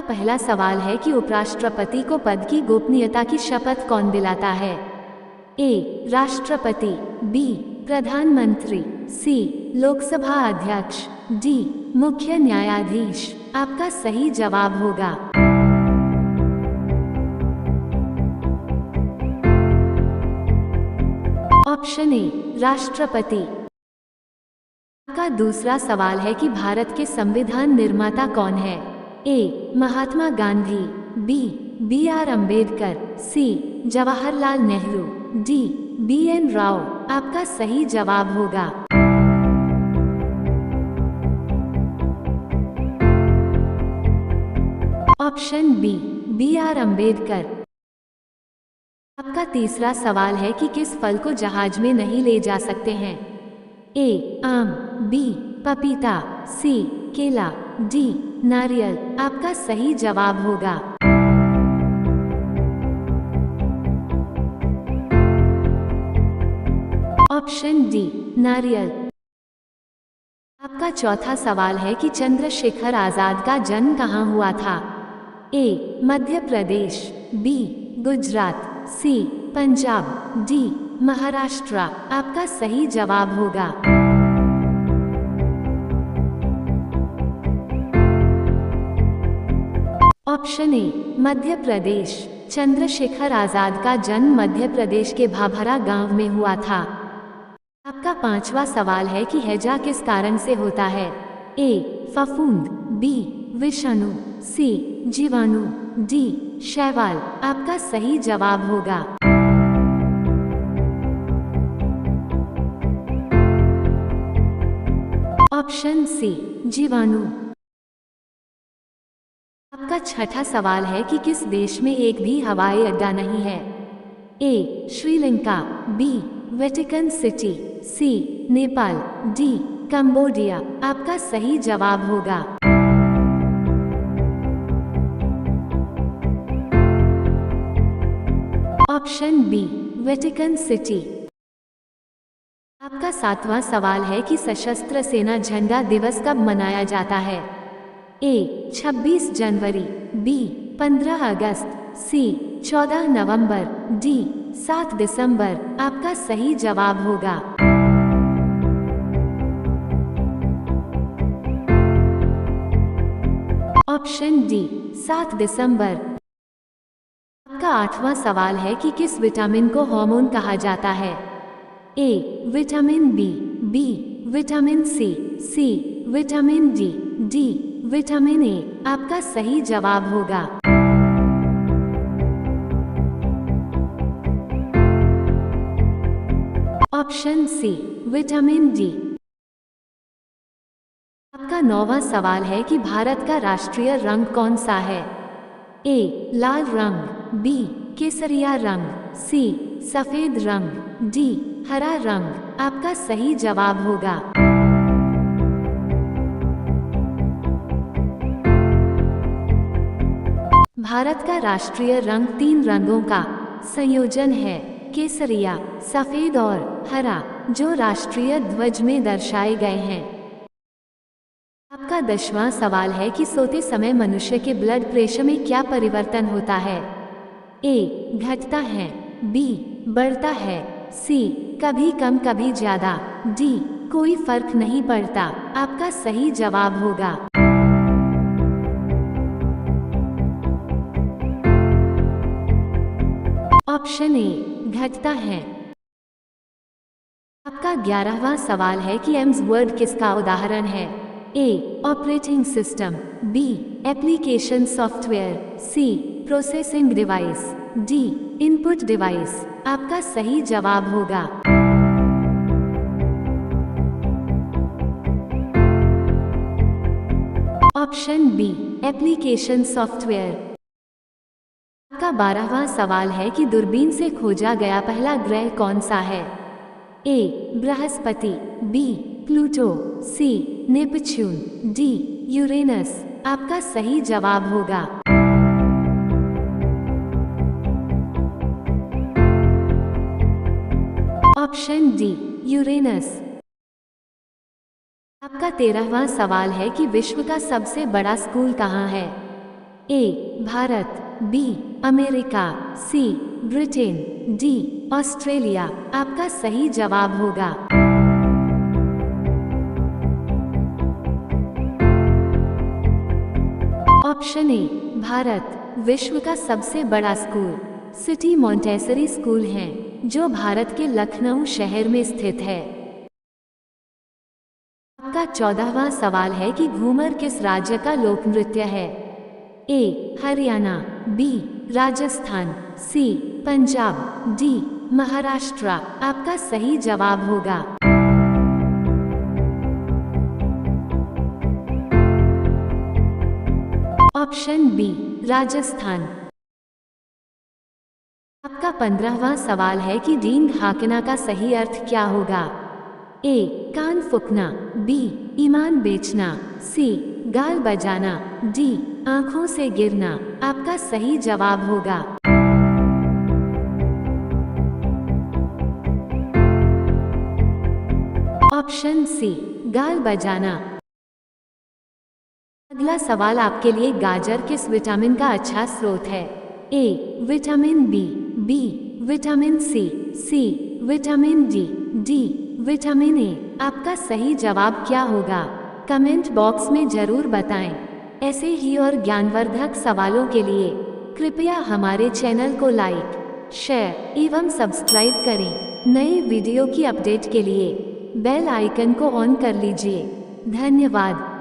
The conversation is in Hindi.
पहला सवाल है कि उपराष्ट्रपति को पद की गोपनीयता की शपथ कौन दिलाता है? ए. राष्ट्रपति, बी. प्रधानमंत्री, सी. लोकसभा अध्यक्ष, डी. मुख्य न्यायाधीश। आपका सही जवाब होगा ऑप्शन ए. राष्ट्रपति। का दूसरा सवाल है कि भारत के संविधान निर्माता कौन है? ए. महात्मा गांधी, बी. B.R. अम्बेडकर, सी. जवाहरलाल नेहरू, डी. B.N. राव। आपका सही जवाब होगा ऑप्शन बी. B.R. अम्बेडकर। आपका तीसरा सवाल है कि किस फल को जहाज में नहीं ले जा सकते हैं? ए. आम, बी. पपीता, सी. केला, डी. नारियल। आपका सही जवाब होगा ऑप्शन डी. नारियल। आपका चौथा सवाल है कि चंद्रशेखर आजाद का जन्म कहाँ हुआ था? ए. मध्य प्रदेश, बी. गुजरात, सी. पंजाब, डी. महाराष्ट्र। आपका सही जवाब होगा ऑप्शन ए. मध्य प्रदेश। चंद्रशेखर आजाद का जन्म मध्य प्रदेश के भाभरा गांव में हुआ था। आपका पांचवा सवाल है कि हैजा किस कारण से होता है? ए. फफूंद, बी. विषाणु, सी. जीवाणु, डी. शैवाल। आपका सही जवाब होगा ऑप्शन सी. जीवाणु। आपका छठा सवाल है कि किस देश में एक भी हवाई अड्डा नहीं है? ए. श्रीलंका, बी. वेटिकन सिटी, सी. नेपाल, डी. कंबोडिया। आपका सही जवाब होगा ऑप्शन बी. Vatican city. आपका सातवां सवाल है कि सशस्त्र सेना झंडा दिवस कब मनाया जाता है? ए. 26 जनवरी, बी. 15 अगस्त, सी. 14 नवंबर, डी. 7 दिसंबर। आपका सही जवाब होगा ऑप्शन डी. 7 दिसंबर। आपका आठवां सवाल है कि किस विटामिन को हार्मोन कहा जाता है? A. Vitamin B, B. Vitamin C, C. Vitamin D, D. Vitamin A. आपका सही जवाब होगा ऑप्शन सी. Vitamin D. आपका नौवां सवाल है कि भारत का राष्ट्रीय रंग कौन सा है? ए. लाल रंग, बी. केसरिया रंग, सी. सफेद रंग, डी. हरा रंग। आपका सही जवाब होगा भारत का राष्ट्रीय रंग 3 रंगों का संयोजन है, केसरिया, सफेद और हरा, जो राष्ट्रीय ध्वज में दर्शाए गए हैं। आपका 10वां सवाल है कि सोते समय मनुष्य के ब्लड प्रेशर में क्या परिवर्तन होता है? ए. घटता है, बी. बढ़ता है, सी. कभी कम कभी ज्यादा, डी. कोई फर्क नहीं पड़ता। आपका सही जवाब होगा ऑप्शन ए. घटता है। आपका 11वां सवाल है कि एम्स वर्ड किसका उदाहरण है? A. Operating system, B. Application software, C. Processing device, D. Input device. आपका सही जवाब होगा ऑप्शन बी. Application software. आपका 12वां सवाल है कि दूरबीन से खोजा गया पहला ग्रह कौन सा है? ए. बृहस्पति, B. Pluto, C. Neptune, D. Uranus. आपका सही जवाब होगा ऑप्शन डी. यूरेनस। आपका 13वां सवाल है कि विश्व का सबसे बड़ा स्कूल कहाँ है? ए भारत, बी अमेरिका, सी ब्रिटेन, डी ऑस्ट्रेलिया। आपका सही जवाब होगा ऑप्शन ए भारत। विश्व का सबसे बड़ा स्कूल सिटी मॉन्टेसरी स्कूल है, जो भारत के लखनऊ शहर में स्थित है। आपका 14वां सवाल है कि घूमर किस राज्य का लोक नृत्य है? ए हरियाणा, बी राजस्थान, सी पंजाब, डी महाराष्ट्र। आपका सही जवाब होगा ऑप्शन बी राजस्थान। आपका 15वां सवाल है कि डींग हाँकना का सही अर्थ क्या होगा? ए कान फूंकना, बी ईमान बेचना, सी गाल बजाना, डी आंखों से गिरना। आपका सही जवाब होगा ऑप्शन सी गाल बजाना। अगला सवाल आपके लिए गाजर किस विटामिन का अच्छा स्रोत है? A vitamin B, B vitamin C vitamin D vitamin A. आपका सही जवाब क्या होगा? कमेंट बॉक्स में जरूर बताएं। ऐसे ही और ज्ञानवर्धक सवालों के लिए कृपया हमारे चैनल को लाइक, शेयर एवं सब्सक्राइब करें। नई वीडियो की अपडेट के लिए बेल आइकन को ऑन कर लीजिए। धन्यवाद।